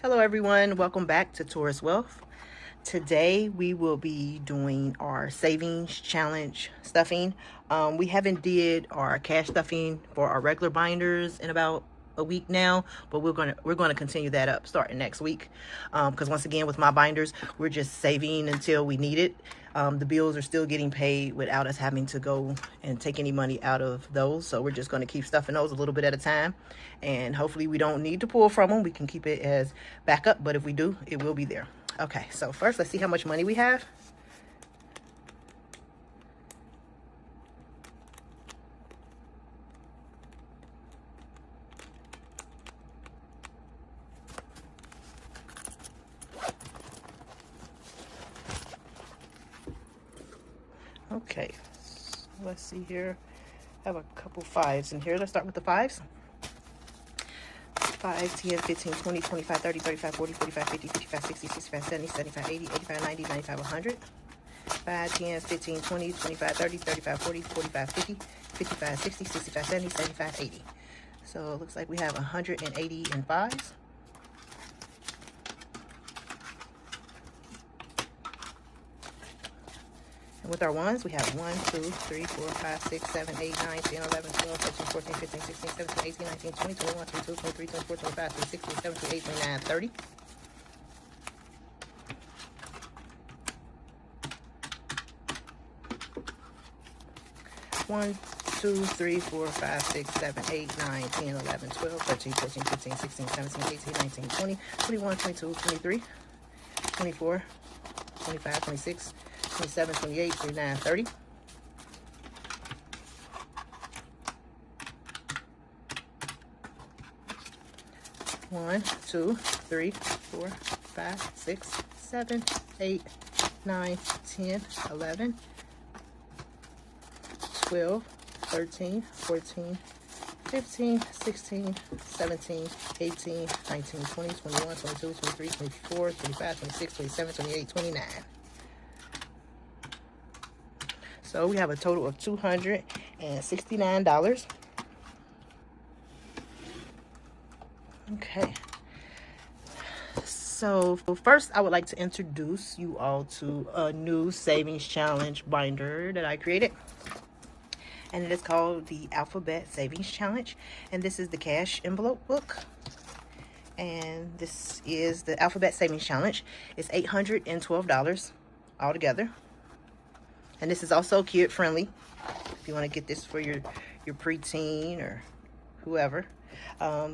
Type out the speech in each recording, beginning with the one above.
Hello everyone, welcome back to Taurus Wealth. Today we will be doing our savings challenge stuffing. We haven't did our cash stuffing for our regular binders in about a week now, but we're gonna continue that up starting next week. Because once again, with my binders, we're just saving until we need it. The bills are still getting paid without us having to go and take any money out of those. So we're just going to keep stuffing those a little bit at a time. And hopefully we don't need to pull from them. We can keep it as backup. But if we do, it will be there. Okay, so first let's see how much money we have. Okay, so let's see here. I have a couple fives in here. Let's start with the fives. 5, 10, 15, 20, 25, 30, 35, 40, 45, 50, 55, 60, 65, 70, 75, 80, 85, 90, 95, 100. 5, 10, 15, 20, 25, 30, 35, 40, 45, 50, 55, 60, 65, 70, 75, 80. So it looks like we have 180 in fives. And with our ones, we have 1, 2, 3, 4, 5, 6, 7, 8, 9, 10, 11, 12, 13, 14, 15, 16, 17, 18, 19, 20, 21, 22, 23, 24, 25, 26, 27, 28, 29, 30. One, 2, 3, 4, 5, 6, 7, 8, 9, 10, 11, 12, 13, 14, 15, 16, 17, 18, 19, 20, 21, 22, 23, 24, 25, 26, 27, 28, 29, 30. One, 2, 3, 4, 5, 6, 7, 8, 9, 10, 11, 12, 13, 14, 15, 16, 17, 18, 19, 20, 21, 22, 23, 24, 25, 26, 27, 28, 29. So we have a total of $269. Okay. So first, I would like to introduce you all to a new savings challenge binder that I created. And it is called the Alphabet Savings Challenge. And this is the cash envelope book. And this is the Alphabet Savings Challenge. It's $812 altogether. And this is also kid friendly. If you want to get this for your preteen or whoever.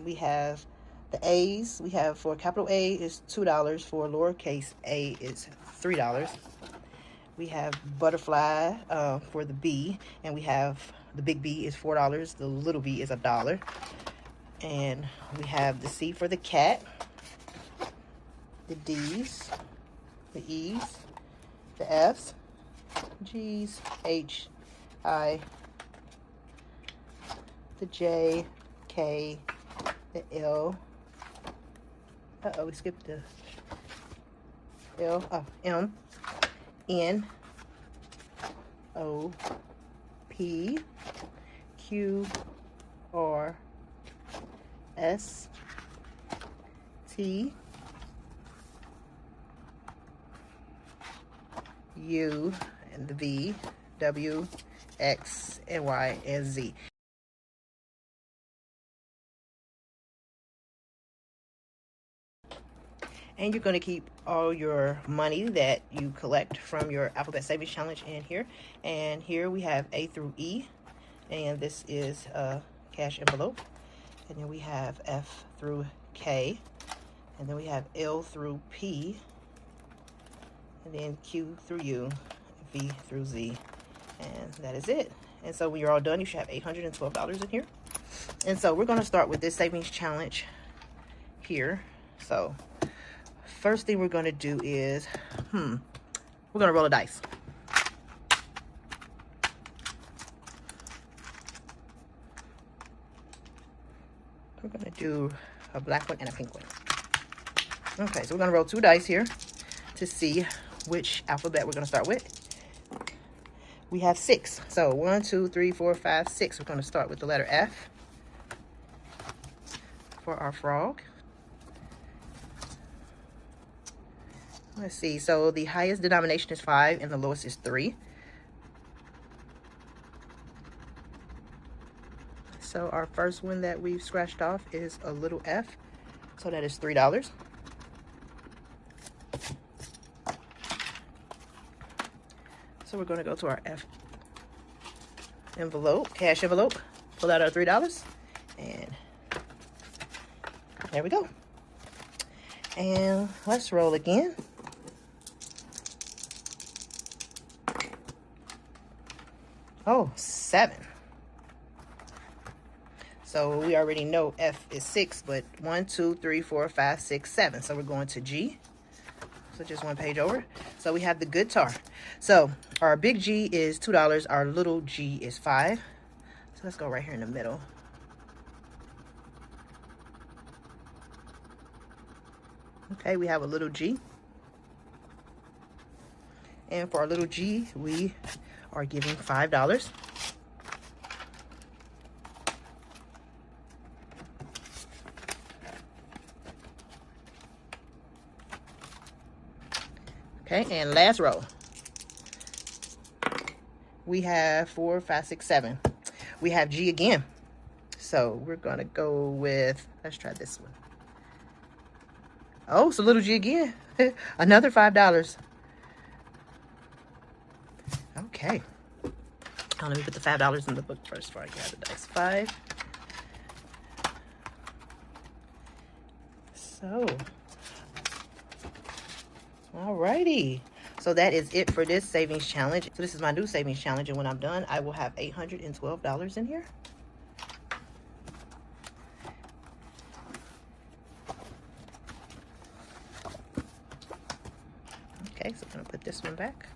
We have the A's. We have for capital A is $2. For lowercase a is $3. We have butterfly for the B, and we have the big B is $4. The little B is $1. And we have the C for the cat, the D's, the E's, the F's, G's, H, I, the J, K, the L. We skipped the L. M, N, O, P, Q, R, S, T, U, and the V, W, X, and Y, and Z. And you're going to keep all your money that you collect from your Alphabet Savings Challenge in here. And here we have A through E. And this is a cash envelope. And then we have F through K. And then we have L through P. And then Q through U. V through Z. And that is it. And so when you're all done, you should have $812 in here. And so we're going to start with this savings challenge here. So first thing we're going to do is, we're going to roll a dice. We're going to do a black one and a pink one. Okay, so we're going to roll 2 dice here to see which alphabet we're going to start with. We have 6. So 1, 2, 3, 4, 5, 6. We're going to start with the letter F for our frog. Let's see. So the highest denomination is 5 and the lowest is 3. So our first one that we've scratched off is a little F. So that is $3. So we're going to go to our F envelope, cash envelope, pull out our $3, and there we go. And let's roll again. Oh, 7. So we already know F is 6, but 1, 2, 3, 4, 5, 6, 7. So we're going to G. So just one page over. So we have the guitar. So our big G is $2. Our little G is 5. So let's go right here in the middle. Okay, we have a little G. And for our little G, we are giving $5. Okay, and last row. We have 4, 5, 6, 7. We have G again. So we're going to go with, let's try this one. Oh, so little G again. Another $5. Okay. Now let me put the $5 in the book first before I grab the dice. 5. So, alrighty. So that is it for this savings challenge. So this is my new savings challenge, and when I'm done, I will have $812 in here. Okay, so I'm gonna put this one back.